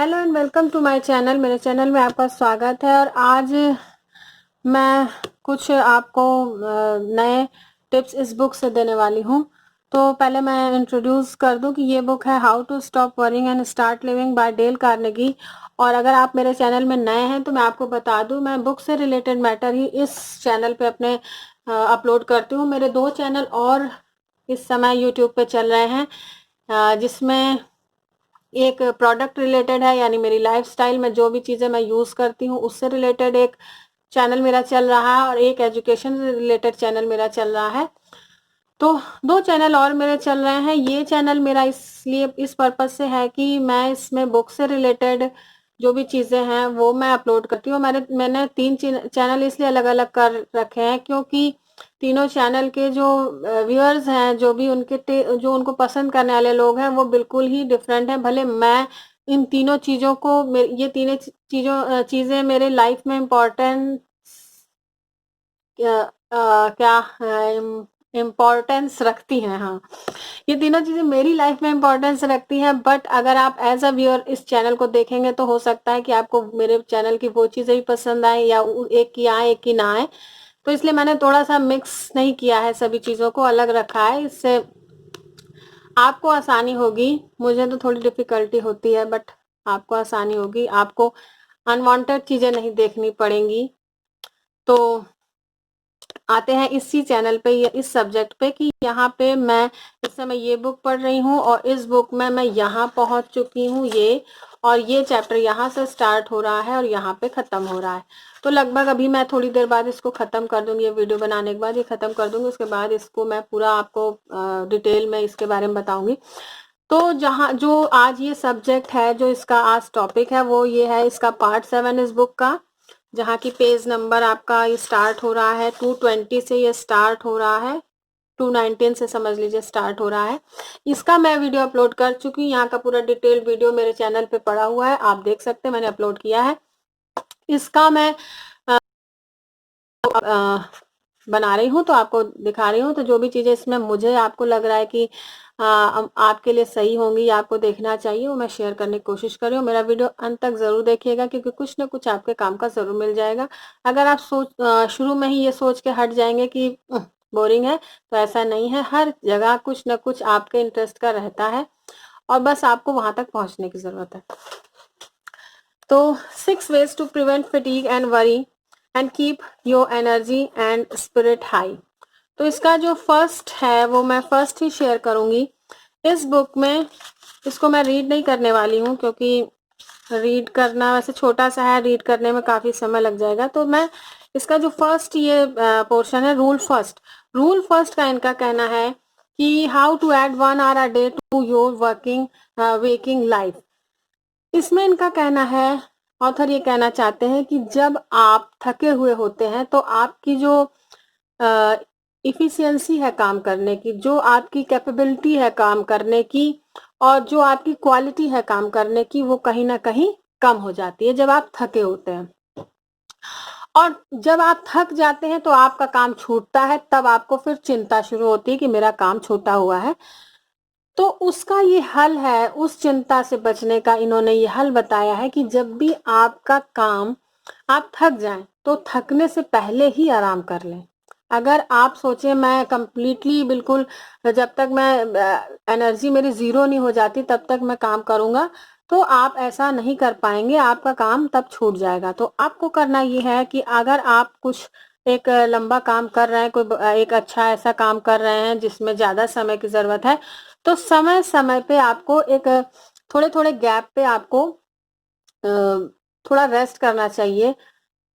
Hello and welcome to my channel. मेरे channel में आपका स्वागत है और आज मैं कुछ आपको नए टिप्स इस बुक से देने वाली हूँ। तो पहले मैं इंट्रोड्यूस कर दूं कि ये बुक है how to stop worrying and start living by Dale Carnegie. और अगर आप मेरे चैनल में नए हैं तो मैं आपको बता दूं, मैं बुक से रिलेटेड मैटर ही इस चैनल पे अपने अपलोड करती हूँ। मेरे 2 चैनल और इस समय यूट्यूब पे चल रहे हैं, जिसमें एक प्रोडक्ट रिलेटेड है, यानी मेरी लाइफस्टाइल में जो भी चीज़ें मैं यूज़ करती हूँ उससे रिलेटेड एक चैनल मेरा चल रहा है, और एक एजुकेशन रिलेटेड चैनल मेरा चल रहा है। तो 2 चैनल और मेरे चल रहे हैं। ये चैनल मेरा इसलिए इस पर्पज से है कि मैं इसमें बुक से रिलेटेड जो भी चीज़ें हैं वो मैं अपलोड करती हूँ। मैंने 3 चैनल इसलिए अलग अलग कर रखे हैं क्योंकि तीनों चैनल के जो व्यूअर्स हैं, जो भी जो उनको पसंद करने वाले लोग हैं, वो बिल्कुल ही डिफरेंट हैं। भले मैं इन तीनों चीज़ों को ये तीनों चीज़ें मेरे लाइफ में इम्पोर्टेंट क्या इम्पोर्टेंस रखती हैं। हाँ, ये तीनों चीजें मेरी लाइफ में इम्पोर्टेंस रखती हैं, बट अगर आप एज अ व्यूअर इस चैनल को देखेंगे तो हो सकता है कि आपको मेरे चैनल की वो चीजें भी पसंद आए या एक की आए एक की ना आए। तो इसलिए मैंने थोड़ा सा मिक्स नहीं किया है, सभी चीजों को अलग रखा है। इससे आपको आसानी होगी। मुझे तो थोड़ी डिफिकल्टी होती है, बट आपको आसानी होगी, आपको अनवांटेड चीजें नहीं देखनी पड़ेंगी। तो आते हैं इसी चैनल पे या इस सब्जेक्ट पे कि यहाँ पे मैं इस समय ये बुक पढ़ रही हूँ और इस बुक में मैं यहाँ पहुंच चुकी हूँ, और ये चैप्टर यहाँ से स्टार्ट हो रहा है और यहाँ पे खत्म हो रहा है। तो लगभग अभी मैं थोड़ी देर बाद इसको खत्म कर दूंगी, ये वीडियो बनाने के बाद ये खत्म कर दूंगी। उसके बाद इसको मैं पूरा आपको डिटेल में इसके बारे में बताऊंगी। तो जो आज ये सब्जेक्ट है, जो इसका आज टॉपिक है, वो ये है इसका पार्ट 7 इस बुक का, जहाँ की पेज नंबर आपका ये स्टार्ट हो रहा है 220 से, ये स्टार्ट हो रहा है 219 से, समझ लीजिए स्टार्ट हो रहा है। इसका मैं वीडियो अपलोड कर चुकी हूँ, यहाँ का पूरा डिटेल वीडियो मेरे चैनल पे पड़ा हुआ है, आप देख सकते हैं, मैंने अपलोड किया है। इसका मैं बना रही हूँ तो आपको दिखा रही हूँ। तो जो भी चीजें इसमें मुझे आपको लग रहा है कि आपके लिए सही होंगी या आपको देखना चाहिए, वो मैं शेयर करने की कोशिश कर रही हूँ। मेरा वीडियो अंत तक जरूर देखिएगा क्योंकि कुछ ना कुछ आपके काम का जरूर मिल जाएगा। अगर आप शुरू में ही ये सोच के हट जाएंगे कि बोरिंग है, तो ऐसा नहीं है। हर जगह कुछ ना कुछ आपके इंटरेस्ट का रहता है और बस आपको वहां तक पहुंचने की जरूरत है। तो 6 ways to prevent fatigue and worry and keep your energy and spirit high। तो इसका जो फर्स्ट है वो मैं फर्स्ट ही शेयर करूंगी इस बुक में। इसको मैं रीड नहीं करने वाली हूँ क्योंकि रीड करना वैसे छोटा सा है, रीड करने में काफी समय लग जाएगा। तो मैं इसका जो फर्स्ट ये पोर्शन है, रूल फर्स्ट का इनका कहना है कि how to add 1 hour a day to your waking life. इसमें इनका कहना है, ऑथर ये कहना चाहते हैं कि जब आप थके हुए होते हैं तो आपकी जो इफिशियंसी है काम करने की, जो आपकी कैपेबिलिटी है काम करने की, और जो आपकी क्वालिटी है काम करने की, वो कहीं ना कहीं कम हो जाती है जब आप थके होते हैं। और जब आप थक जाते हैं तो आपका काम छूटता है, तब आपको फिर चिंता शुरू होती है कि मेरा काम छूटा हुआ है। तो उसका ये हल है, उस चिंता से बचने का इन्होंने ये हल बताया है कि जब भी आपका काम आप थक जाएं तो थकने से पहले ही आराम कर लें। अगर आप सोचें मैं कंप्लीटली बिल्कुल जब तक मैं एनर्जी मेरी जीरो नहीं हो जाती तब तक मैं काम करूंगा, तो आप ऐसा नहीं कर पाएंगे, आपका काम तब छूट जाएगा। तो आपको करना ये है कि अगर आप कुछ एक लंबा काम कर रहे हैं, कोई एक अच्छा ऐसा काम कर रहे हैं जिसमें ज्यादा समय की जरूरत है, तो समय समय पे आपको एक थोड़े थोड़े गैप पे आपको थोड़ा रेस्ट करना चाहिए।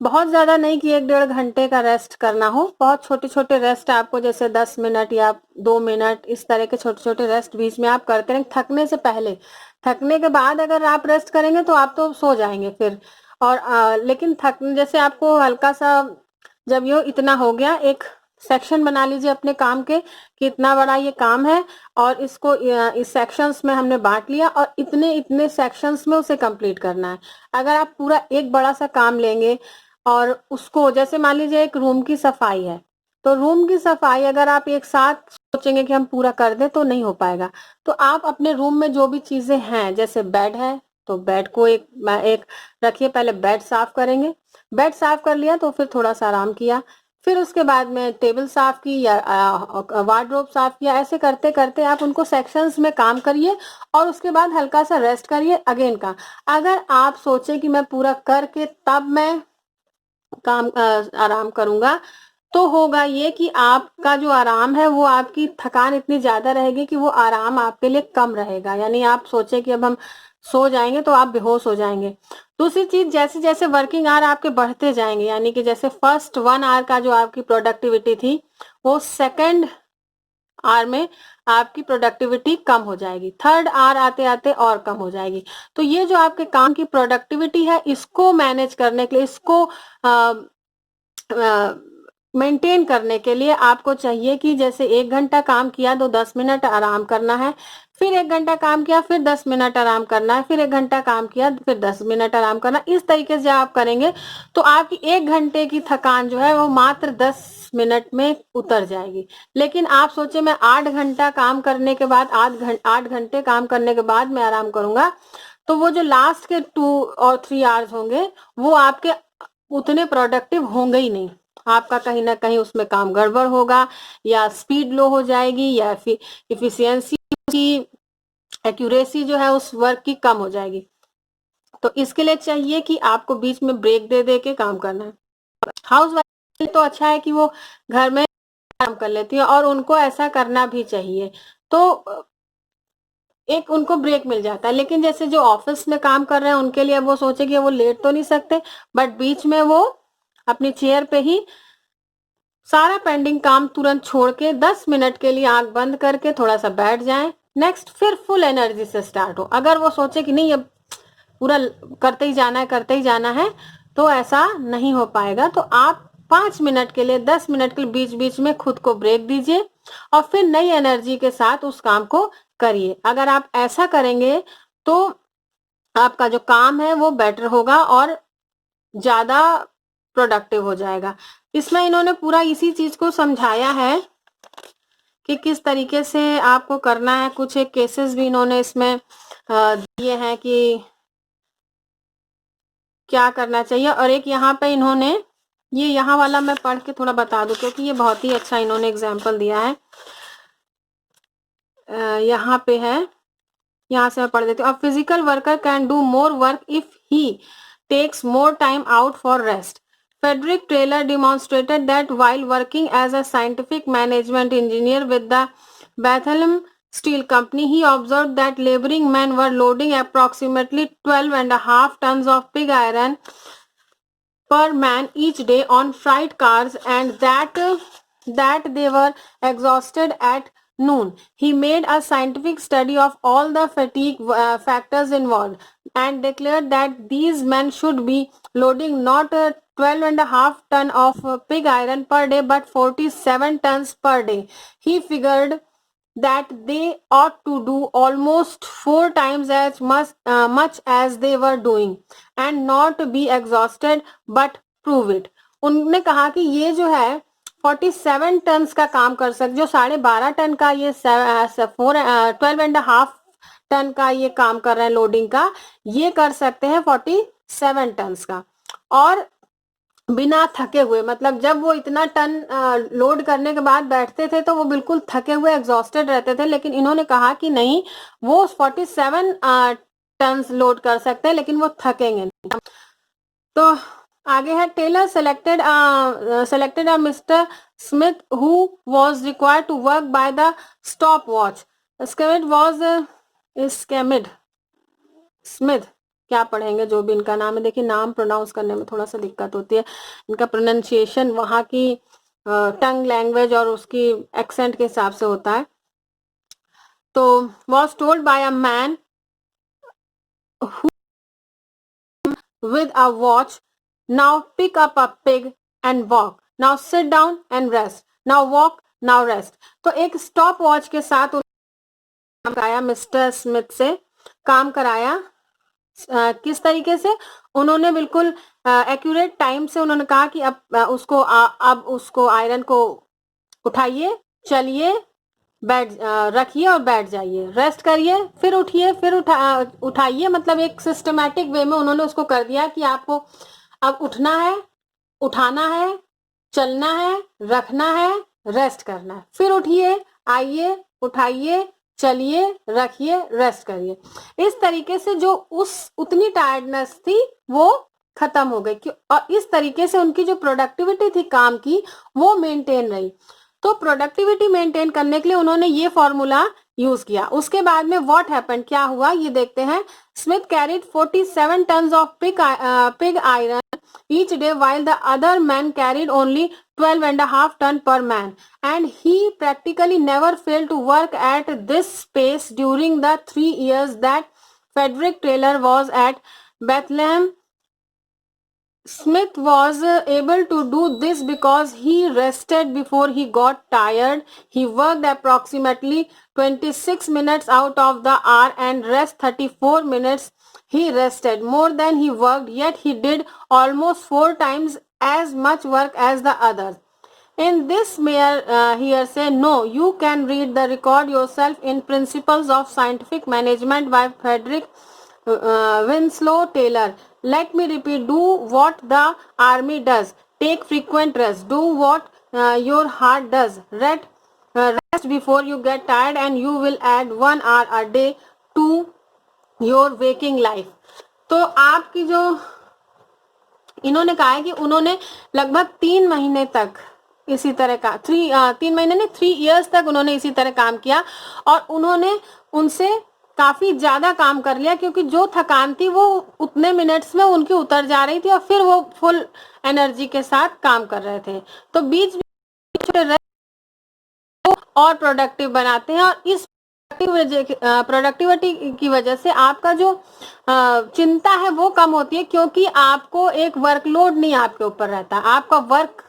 बहुत ज्यादा नहीं कि 1-1.5 घंटे का रेस्ट करना हो, बहुत छोटे छोटे रेस्ट आपको, जैसे 10 मिनट या 2 मिनट, इस तरह के छोटे छोटे रेस्ट बीच में आप करते रहें थकने से पहले। थकने के बाद अगर आप रेस्ट करेंगे तो आप तो सो जाएंगे फिर। और लेकिन जैसे आपको हल्का सा, जब ये इतना हो गया, एक सेक्शन बना लीजिए अपने काम के कि इतना बड़ा ये काम है और इसको इस सेक्शंस में हमने बांट लिया और इतने इतने सेक्शंस में उसे कंप्लीट करना है। अगर आप पूरा एक बड़ा सा काम लेंगे और उसको, जैसे मान लीजिए एक रूम की सफाई है, तो रूम की सफाई अगर आप एक साथ सोचेंगे कि हम पूरा कर दें तो नहीं हो पाएगा। तो आप अपने रूम में जो भी चीजें हैं, जैसे बेड है, तो बेड को एक रखिए, पहले बेड साफ करेंगे, बेड साफ कर लिया तो फिर थोड़ा सा आराम किया, फिर उसके बाद में टेबल साफ की या वार्डरोब साफ किया। ऐसे करते करते आप उनको सेक्शंस में काम करिए और उसके बाद हल्का सा रेस्ट करिए अगेन का। अगर आप सोचे कि मैं पूरा करके तब मैं काम आराम करूंगा, तो होगा ये कि आपका जो आराम है वो आपकी थकान इतनी ज्यादा रहेगी कि वो आराम आपके लिए कम रहेगा। यानी आप सोचे कि अब हम सो जाएंगे तो आप बेहोश हो जाएंगे। दूसरी चीज, जैसे जैसे वर्किंग आवर आपके बढ़ते जाएंगे, यानी कि जैसे फर्स्ट 1 आवर का जो आपकी प्रोडक्टिविटी थी, वो सेकेंड आवर में आपकी प्रोडक्टिविटी कम हो जाएगी, थर्ड आवर आते आते और कम हो जाएगी। तो ये जो आपके काम की प्रोडक्टिविटी है, इसको मैनेज करने के लिए, इसको मेंटेन करने के लिए आपको चाहिए कि जैसे 1 घंटा काम किया तो 10 मिनट आराम करना है, फिर 1 घंटा काम किया फिर 10 मिनट आराम करना है, फिर 1 घंटा काम किया फिर 10 मिनट आराम करना। इस तरीके से आप करेंगे तो आपकी 1 घंटे की थकान जो है वो मात्र 10 मिनट में उतर जाएगी। लेकिन आप सोचे मैं 8 घंटा काम करने के बाद 8 घंटे काम करने के बाद मैं आराम करूंगा, तो वो जो लास्ट के 2 और 3 आवर्स होंगे वो आपके उतने प्रोडक्टिव होंगे ही नहीं। आपका कहीं ना कहीं उसमें काम गड़बड़ होगा, या स्पीड लो हो जाएगी, या फिर इफिशियंसी की एक्यूरेसी जो है उस वर्क की कम हो जाएगी। तो इसके लिए चाहिए कि आपको बीच में ब्रेक दे दे के काम करना है। हाउस वाइफ तो अच्छा है कि वो घर में काम कर लेती है और उनको ऐसा करना भी चाहिए, तो एक उनको ब्रेक मिल जाता है। लेकिन जैसे जो ऑफिस में काम कर रहे हैं उनके लिए वो सोचे कि वो लेट तो नहीं सकते, बट बीच में वो अपनी चेयर पे ही सारा पेंडिंग काम तुरंत छोड़ के 10 मिनट के लिए आंख बंद करके थोड़ा सा बैठ जाएं, नेक्स्ट फिर फुल एनर्जी से स्टार्ट हो। अगर वो सोचे कि नहीं अब पूरा करते ही जाना है करते ही जाना है, तो ऐसा नहीं हो पाएगा। तो आप 5 मिनट के लिए 10 मिनट के लिए बीच बीच में खुद को ब्रेक दीजिए और फिर नई एनर्जी के साथ उस काम को करिए। अगर आप ऐसा करेंगे तो आपका जो काम है वो बेटर होगा और ज्यादा प्रोडक्टिव हो जाएगा। इसमें इन्होंने पूरा इसी चीज को समझाया है कि किस तरीके से आपको करना है। कुछ एक केसेस भी इन्होंने इसमें दिए हैं कि क्या करना चाहिए। और एक यहाँ पे इन्होंने ये यहाँ वाला मैं पढ़ के थोड़ा बता दूं क्योंकि ये बहुत ही अच्छा इन्होंने एग्जाम्पल दिया है। यहाँ पे है, यहाँ से मैं पढ़ देती हूँ। A physical worker can do more work if he takes more time out for rest. Frederick Taylor demonstrated that while working as a scientific management engineer with the Bethlehem Steel Company, he observed that laboring men were loading approximately 12.5 tons of pig iron per man each day on freight cars, and that they were exhausted at noon. He made a scientific study of all the fatigue factors involved and declared that these men should be loading not 12.5 ton of pig iron per day but 47 tons per day. He figured that they ought to do almost 4 times as much as they were doing and not be exhausted but prove it. उन्होंने कहा कि ये जो है 47 ton का काम कर सकते, जो 12.5 टन का ये 12.5 टन का ये काम कर रहे हैं लोडिंग का, ये कर सकते हैं 47 टन का और बिना थके हुए। मतलब जब वो इतना टन लोड करने के बाद बैठते थे तो वो बिल्कुल थके हुए एग्जॉस्टेड रहते थे, लेकिन इन्होंने कहा कि नहीं, वो 47 टन लोड कर सकते हैं लेकिन वो थकेंगे नहीं। तो आगे है, Taylor selected a Mr. Smith who was required to work by the stopwatch. Schmidt Smith, क्या पढ़ेंगे जो भी इनका नाम है। देखिए नाम प्रोनाउंस करने में थोड़ा सा दिक्कत होती है, इनका प्रोनाउंसिएशन वहां की टंग लैंग्वेज और उसकी एक्सेंट के हिसाब से होता है। तो was told by a man with a watch, now pick up a pig and walk, now sit down and rest, now walk, now rest. तो एक स्टॉप वॉच के साथ कराया, मिस्टर स्मिथ से काम कराया। किस तरीके से? उन्होंने बिल्कुल एक्यूरेट टाइम से उन्होंने कहा कि अब उसको आयरन को उठाइए, चलिए, रखिए और बैठ जाइए, रेस्ट करिए, फिर उठिए, फिर उठाइए। मतलब एक सिस्टमैटिक वे में उन्होंने उसको कर दिया कि आपको अब उठना है, उठाना है, चलना है, रखना है, रेस्ट करना है, फिर उठिए, आइए, उठाइए, चलिए, रखिए, रेस्ट करिए। इस तरीके से जो उतनी टायर्डनेस थी वो खत्म हो गई, और इस तरीके से उनकी जो प्रोडक्टिविटी थी काम की वो मेंटेन रही। तो प्रोडक्टिविटी मेंटेन करने के लिए उन्होंने ये फॉर्मूला यूज किया। उसके बाद में व्हाट हैपेंड, क्या हुआ ये देखते हैं। Smith carried 47 tons of pig iron each day while the other men carried only 12.5 ton per man, and he practically never failed to work at this pace during the 3 years that Frederick Taylor was at Bethlehem. Smith was able to do this because he rested before he got tired. He worked approximately 26 minutes out of the hour and rest 34 minutes. He rested more than he worked, yet he did almost 4 times as much work as the others. In this here say no, you can read the record yourself in Principles of Scientific Management by Frederick Winslow Taylor. Let me repeat, do what the army does. Take frequent rest. Do what your heart does. Rest before you get tired, and you will add 1 hour a day to your waking life. तो आपकी जो इन्होंने कहा है कि उन्होंने लगभग 3 महीने तक इसी तरह का 3 महीने नहीं 3 इयर्स तक उन्होंने इसी तरह काम किया, और उन्होंने उनसे काफी ज्यादा काम कर लिया, क्योंकि जो थकान थी वो उतने मिनट्स में उनकी उतर जा रही थी और फिर वो फुल एनर्जी के साथ काम कर रहे थे। तो बीच बीच और प्रोडक्टिव बनाते हैं, और इस प्रोडक्टिविटी की वजह से आपका जो चिंता है वो कम होती है, क्योंकि आपको एक वर्कलोड नहीं आपके ऊपर रहता। आपका वर्क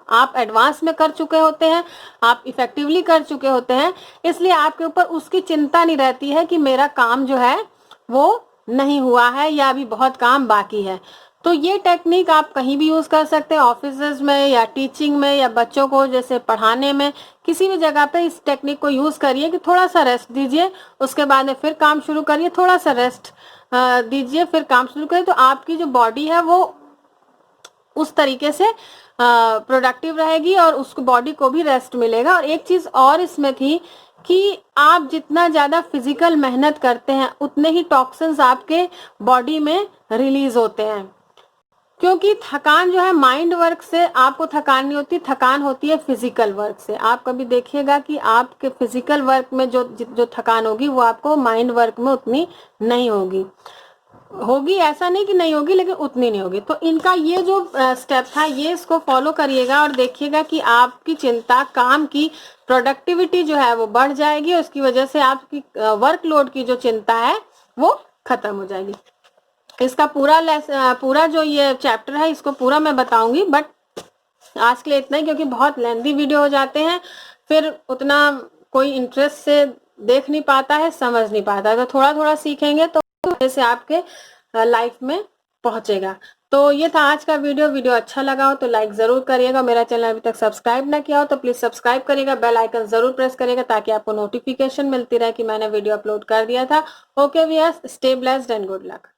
आप एडवांस में कर चुके होते हैं, आप इफेक्टिवली कर चुके होते हैं, इसलिए आपके ऊपर उसकी चिंता नहीं रहती है कि मेरा काम जो है वो नहीं हुआ है या अभी बहुत काम बाकी है। तो ये टेक्निक आप कहीं भी यूज कर सकते हैं, ऑफिसेज में या टीचिंग में या बच्चों को जैसे पढ़ाने में, किसी भी जगह पे इस टेक्निक को यूज करिए कि थोड़ा सा रेस्ट दीजिए, उसके बाद में फिर काम शुरू करिए, थोड़ा सा रेस्ट दीजिए, फिर काम शुरू करिए। तो आपकी जो बॉडी है वो उस तरीके से प्रोडक्टिव रहेगी और उसको बॉडी को भी रेस्ट मिलेगा। और एक चीज और इसमें थी कि आप जितना ज्यादा फिजिकल मेहनत करते हैं उतने ही टॉक्सिन्स आपके बॉडी में रिलीज होते हैं, क्योंकि थकान जो है माइंड वर्क से आपको थकान नहीं होती, थकान होती है फिजिकल वर्क से। आप कभी देखिएगा कि आपके फिजिकल वर्क में जो थकान होगी वो आपको माइंड वर्क में उतनी नहीं होगी, ऐसा नहीं कि नहीं होगी, लेकिन उतनी नहीं होगी। तो इनका ये जो स्टेप था ये इसको फॉलो करिएगा और देखिएगा कि आपकी चिंता, काम की प्रोडक्टिविटी जो है वो बढ़ जाएगी, और उसकी वजह से आपकी वर्कलोड की जो चिंता है वो खत्म हो जाएगी। इसका पूरा जो ये चैप्टर है इसको पूरा मैं बताऊंगी, बट आज के लिए इतना ही, क्योंकि बहुत लेंथी वीडियो हो जाते हैं, फिर उतना कोई इंटरेस्ट से देख नहीं पाता है, समझ नहीं पाता है। तो थोड़ा थोड़ा सीखेंगे तो जैसे आपके लाइफ में पहुंचेगा। तो ये था आज का वीडियो अच्छा लगा हो तो लाइक जरूर करिएगा। मेरा चैनल अभी तक सब्सक्राइब ना किया हो तो प्लीज सब्सक्राइब करिएगा, बेल आइकन जरूर प्रेस करिएगा ताकि आपको नोटिफिकेशन मिलती रहे कि मैंने वीडियो अपलोड कर दिया था। Okay viewers, stay blessed and good luck.